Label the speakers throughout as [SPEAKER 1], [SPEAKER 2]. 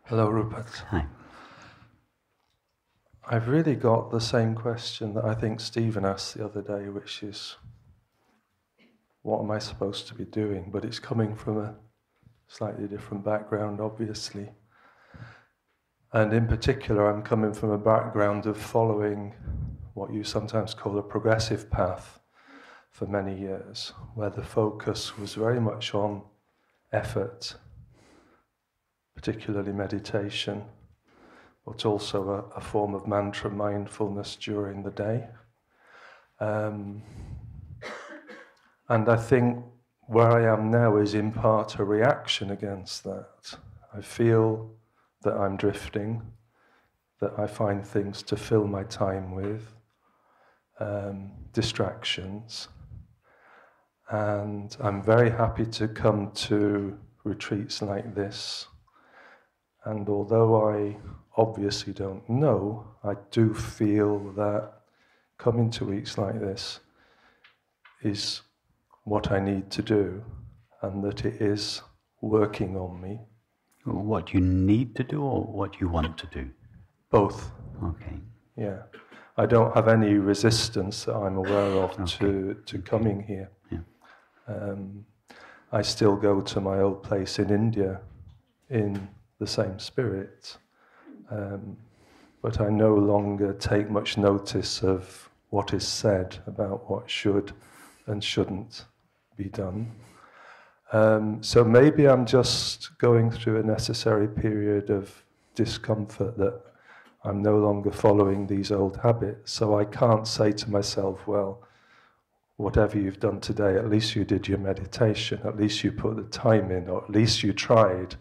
[SPEAKER 1] Hello, Rupert.
[SPEAKER 2] Hi.
[SPEAKER 1] I've really got the same question that I think Stephen asked the other day, which is, what am I supposed to be doing? But it's coming from a slightly different background, obviously. And in particular, I'm coming from a background of following what you sometimes call a progressive path for many years, where the focus was very much on effort, particularly meditation, but also a form of mantra mindfulness during the day. And I think where I am now is in part a reaction against that. I feel that I'm drifting, that I find things to fill my time with, distractions. And I'm very happy to come to retreats like this. And although I obviously don't know, I do feel that coming to weeks like this is what I need to do, and that it is working on me.
[SPEAKER 2] What you need to do or what you want to do?
[SPEAKER 1] Both.
[SPEAKER 2] Okay.
[SPEAKER 1] Yeah. I don't have any resistance that I'm aware of to coming here.
[SPEAKER 2] Yeah.
[SPEAKER 1] I still go to my old place in India in the same spirit, but I no longer take much notice of what is said about what should and shouldn't be done. So maybe I'm just going through a necessary period of discomfort that I'm no longer following these old habits, so I can't say to myself, well, whatever you've done today, at least you did your meditation, at least you put the time in, or at least you tried.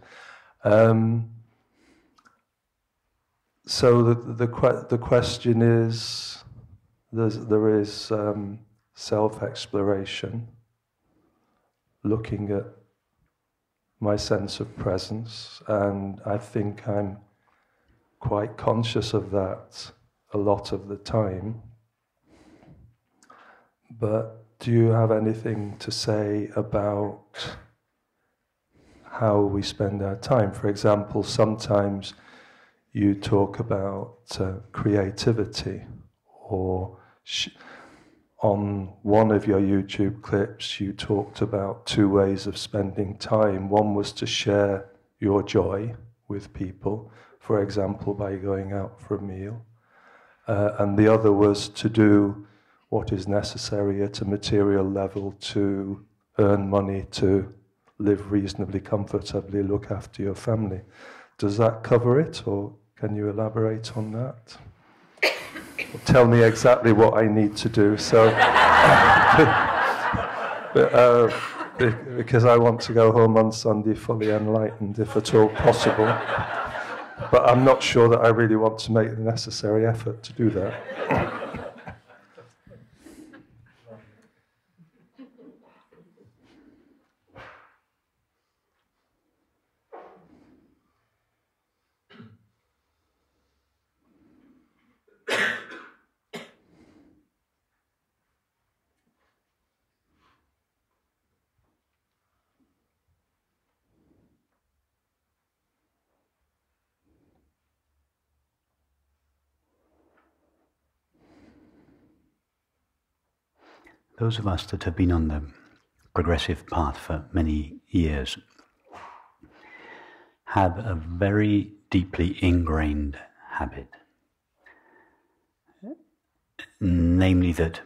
[SPEAKER 1] So the question is, there is self-exploration, looking at my sense of presence, and I think I'm quite conscious of that a lot of the time. But do you have anything to say about how we spend our time? For example, sometimes you talk about creativity, or on one of your YouTube clips you talked about 2 ways of spending time. One was to share your joy with people, for example, by going out for a meal. And the other was to do what is necessary at a material level to earn money, to live reasonably comfortably, look after your family. Does that cover it, or can you elaborate on that? Or tell me exactly what I need to do, so because I want to go home on Sunday fully enlightened, if at all possible. But I'm not sure that I really want to make the necessary effort to do that.
[SPEAKER 2] Those of us that have been on the progressive path for many years have a very deeply ingrained habit, namely that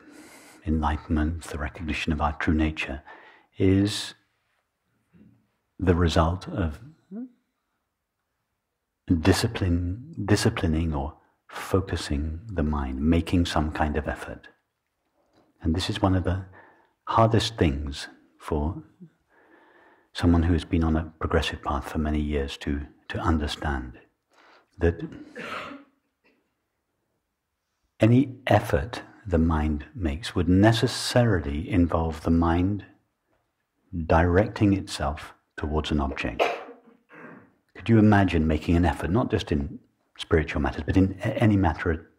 [SPEAKER 2] enlightenment, the recognition of our true nature, is the result of disciplining or focusing the mind, making some kind of effort. And this is one of the hardest things for someone who has been on a progressive path for many years to understand, that any effort the mind makes would necessarily involve the mind directing itself towards an object. Could you imagine making an effort, not just in spiritual matters, but in any matter,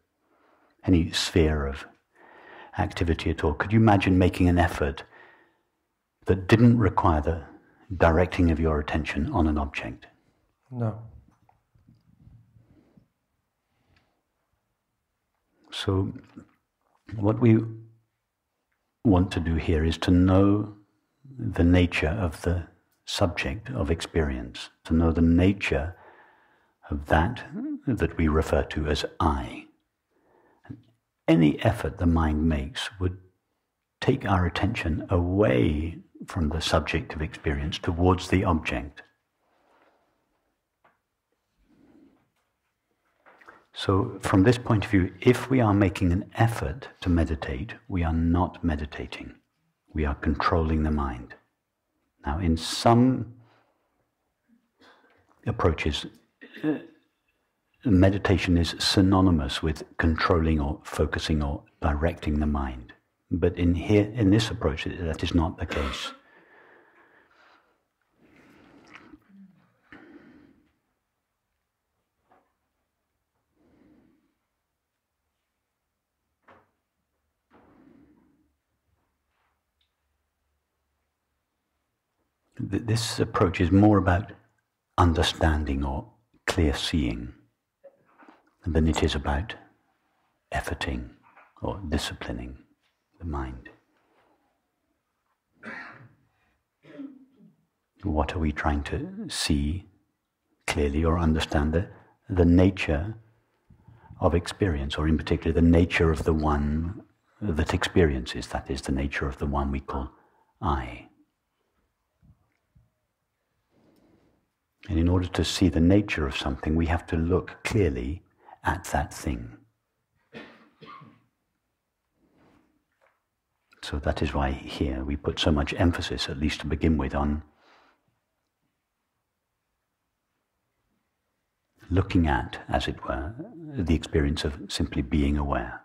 [SPEAKER 2] any sphere of activity at all? Could you imagine making an effort that didn't require the directing of your attention on an object?
[SPEAKER 1] No.
[SPEAKER 2] So what we want to do here is to know the nature of the subject of experience, to know the nature of that we refer to as I. Any effort the mind makes would take our attention away from the subject of experience towards the object. So from this point of view, if we are making an effort to meditate, we are not meditating. We are controlling the mind. Now, in some approaches, meditation is synonymous with controlling or focusing or directing the mind. But in this approach, that is not the case. This approach is more about understanding or clear seeing than it is about efforting or disciplining the mind. What are we trying to see clearly or understand? The nature of experience, or in particular the nature of the one that experiences, that is the nature of the one we call I. And in order to see the nature of something, we have to look clearly at that thing. So that is why here we put so much emphasis, at least to begin with, on looking at, as it were, the experience of simply being aware.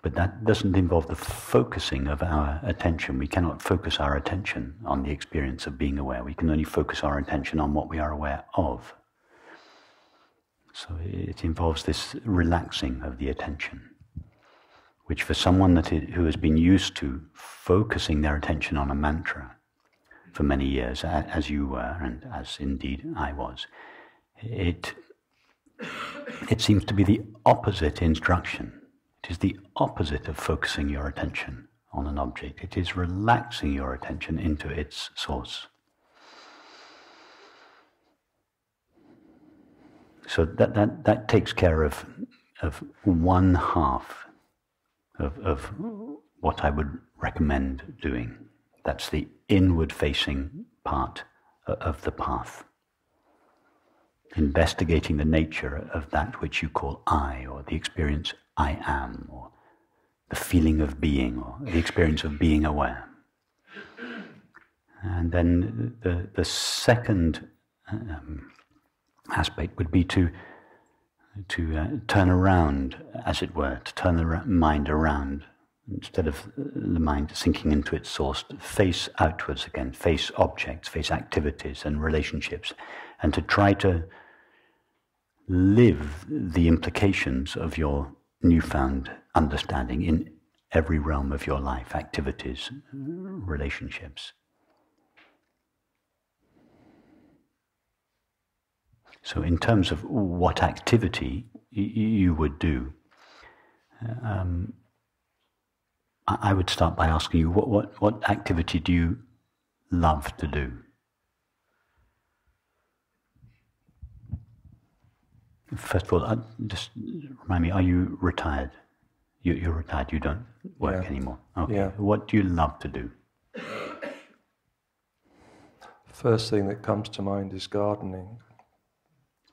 [SPEAKER 2] But that doesn't involve the focusing of our attention. We cannot focus our attention on the experience of being aware. We can only focus our attention on what we are aware of. So it involves this relaxing of the attention, which for someone who has been used to focusing their attention on a mantra for many years, as you were, and as indeed I was, it seems to be the opposite instruction. It is the opposite of focusing your attention on an object. It is relaxing your attention into its source. So that takes care of one half of what I would recommend doing. That's the inward-facing part of the path. Investigating the nature of that which you call I, or the experience I am, or the feeling of being, or the experience of being aware. And then the second aspect would be to turn around, as it were, to turn the mind around, instead of the mind sinking into its source, to face outwards again, face objects, face activities and relationships, and to try to live the implications of your newfound understanding in every realm of your life, activities, relationships. So in terms of what activity you would do, I would start by asking you, what activity do you love to do? First of all, just remind me, are you retired? You're retired, you don't work anymore. Okay. Yeah. What do you love to do?
[SPEAKER 1] First thing that comes to mind is gardening.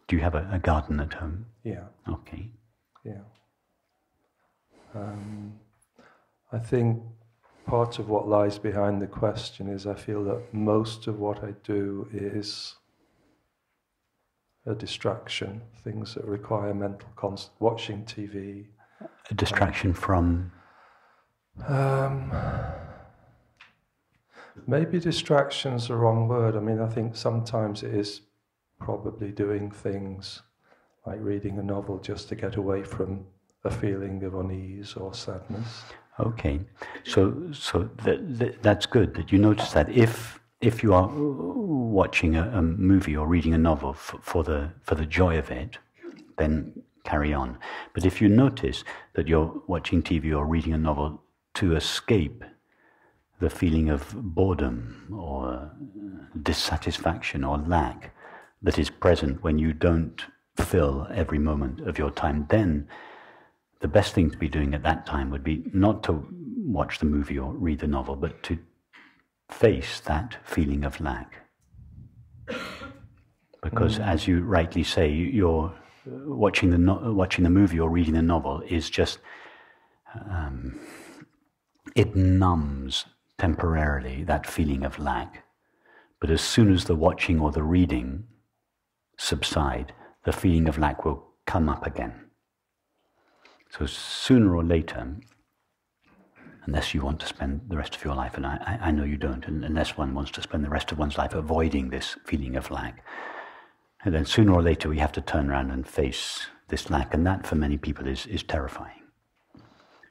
[SPEAKER 2] Do you have a garden at home?
[SPEAKER 1] Yeah.
[SPEAKER 2] Okay.
[SPEAKER 1] Yeah. I think part of what lies behind the question is I feel that most of what I do is a distraction, things that require mental watching TV.
[SPEAKER 2] A distraction from?
[SPEAKER 1] Maybe distraction's the wrong word. I mean, I think sometimes it is probably doing things like reading a novel just to get away from a feeling of unease or sadness.
[SPEAKER 2] Okay, so that's good that you notice that. If if you are watching a movie or reading a novel for the joy of it, then carry on. But if you notice that you're watching TV or reading a novel to escape the feeling of boredom or dissatisfaction or lack that is present when you don't fill every moment of your time, then the best thing to be doing at that time would be not to watch the movie or read the novel, but to face that feeling of lack. Because as you rightly say, you're watching the movie or reading the novel is just, it numbs temporarily that feeling of lack. But as soon as the watching or the reading subside, the feeling of lack will come up again. So sooner or later, unless you want to spend the rest of your life, and I know you don't, and unless one wants to spend the rest of one's life avoiding this feeling of lack, and then sooner or later we have to turn around and face this lack, and that for many people is terrifying.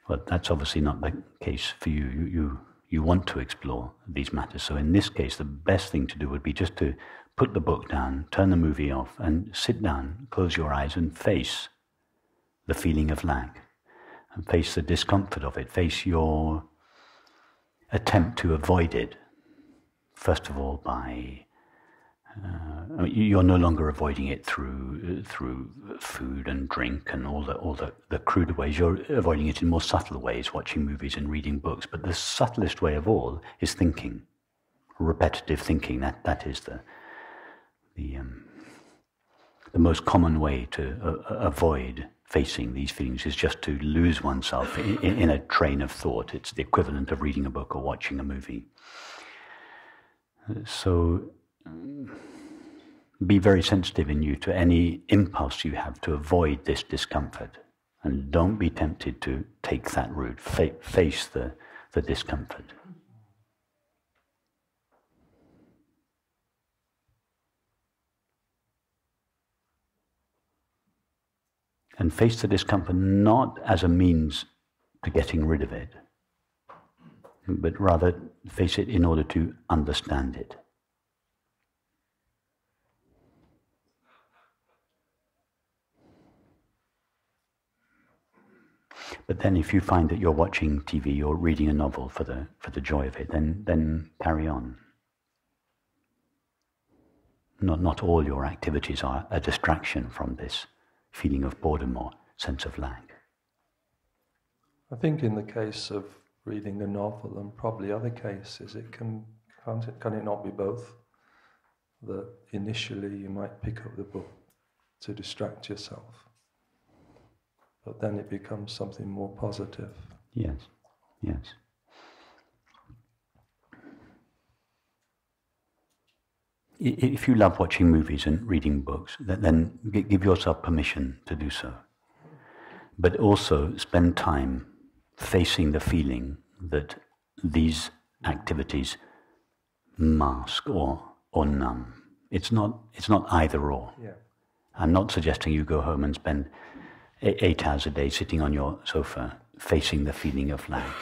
[SPEAKER 2] But that's obviously not the case for you. You want to explore these matters. So in this case, the best thing to do would be just to put the book down, turn the movie off, and sit down, close your eyes, and face the feeling of lack, and face the discomfort of it, face your attempt to avoid it. First of all, by you're no longer avoiding it through food and drink and all the cruder ways. You're avoiding it in more subtle ways, watching movies and reading books. But the subtlest way of all is thinking, repetitive thinking. That is the most common way to avoid facing these feelings, is just to lose oneself in a train of thought. It's the equivalent of reading a book or watching a movie. So be very sensitive in you to any impulse you have to avoid this discomfort, and don't be tempted to take that route. Face the discomfort. And face the discomfort not as a means to getting rid of it, but rather face it in order to understand it. But then if you find that you're watching TV or reading a novel for the joy of it, then carry on. Not all your activities are a distraction from this feeling of boredom or sense of lack.
[SPEAKER 1] I think in the case of reading a novel, and probably other cases, can it not be both? That initially you might pick up the book to distract yourself, but then it becomes something more positive.
[SPEAKER 2] Yes. If you love watching movies and reading books, then give yourself permission to do so. But also spend time facing the feeling that these activities mask or numb. It's not either or. Yeah. I'm not suggesting you go home and spend 8 hours a day sitting on your sofa facing the feeling of lack.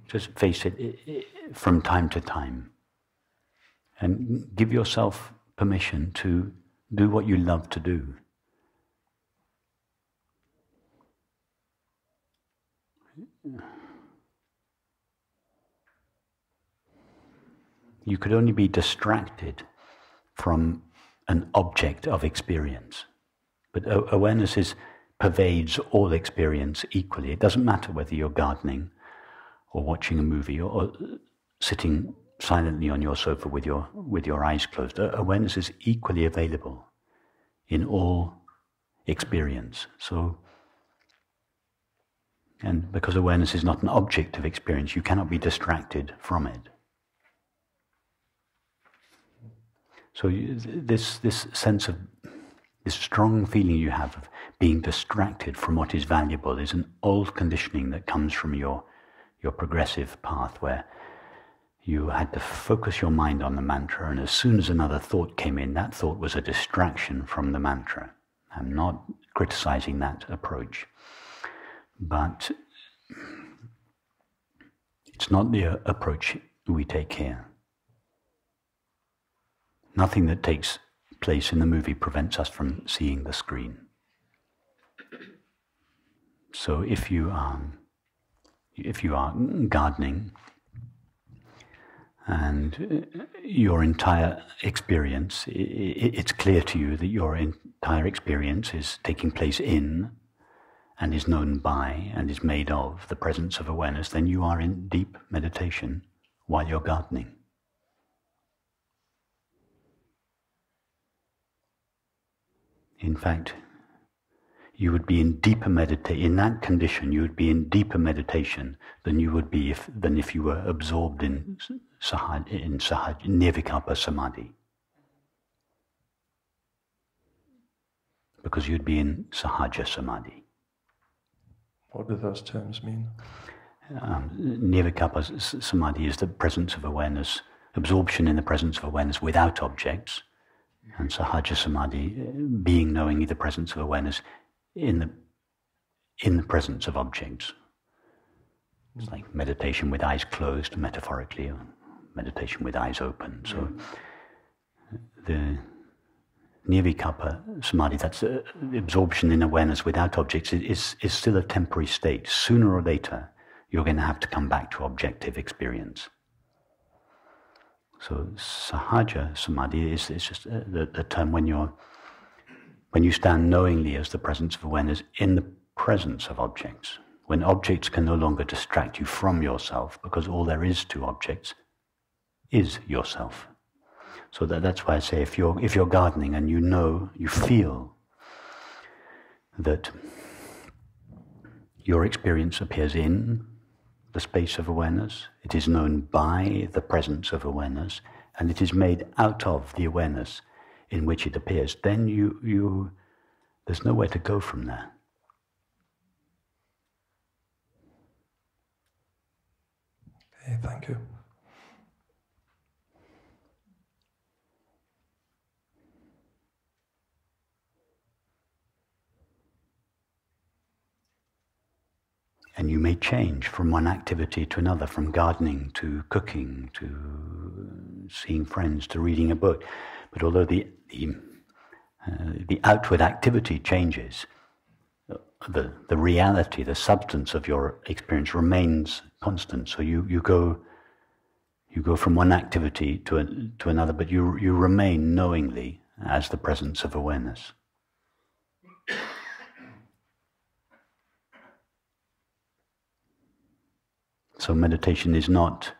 [SPEAKER 2] Just face it from time to time. And give yourself permission to do what you love to do. You could only be distracted from an object of experience. But awareness pervades all experience equally. It doesn't matter whether you're gardening or watching a movie or sitting silently on your sofa with your eyes closed. Awareness is equally available in all experience. So, and because awareness is not an object of experience, you cannot be distracted from it. So this sense of this strong feeling you have of being distracted from what is valuable is an old conditioning that comes from your progressive path, where you had to focus your mind on the mantra, and as soon as another thought came in, that thought was a distraction from the mantra. I'm not criticizing that approach, but it's not the approach we take here. Nothing that takes place in the movie prevents us from seeing the screen. So if you are gardening, and your entire experience, it's clear to you that your entire experience is taking place in, and is known by, and is made of the presence of awareness, then you are in deep meditation while you're gardening. In fact, you would be in deeper meditation. In that condition, you would be in deeper meditation than you would be if you were absorbed in nirvikalpa samadhi, because you'd be in sahaja samadhi.
[SPEAKER 1] What do those terms mean?
[SPEAKER 2] Nirvikalpa samadhi is the presence of awareness, absorption in the presence of awareness without objects, and sahaja samadhi, being knowingly the presence of awareness in the presence of objects. It's like meditation with eyes closed, metaphorically, or meditation with eyes open. So the nirvikalpa samadhi, that's the absorption in awareness without objects, is still a temporary state. Sooner or later, you're going to have to come back to objective experience. So sahaja samadhi is just the term when you stand knowingly as the presence of awareness in the presence of objects, when objects can no longer distract you from yourself, because all there is to objects is yourself. So that's why I say if you're gardening and you feel that your experience appears in the space of awareness, it is known by the presence of awareness, and it is made out of the awareness in which it appears, then there's nowhere to go from there.
[SPEAKER 1] Okay, thank you.
[SPEAKER 2] And you may change from one activity to another, from gardening to cooking to seeing friends to reading a book. But although the outward activity changes, the reality, the substance of your experience remains constant. So you go from one activity to another, but you remain knowingly as the presence of awareness. So meditation is not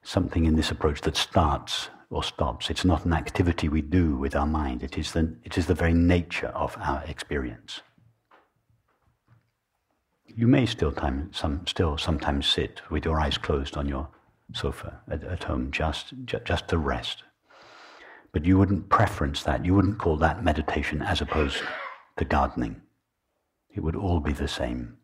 [SPEAKER 2] something in this approach that starts or stops. It's not an activity we do with our mind. It is the very nature of our experience. You may still sometimes sit with your eyes closed on your sofa at home just to rest. But you wouldn't preference that. You wouldn't call that meditation as opposed to gardening. It would all be the same.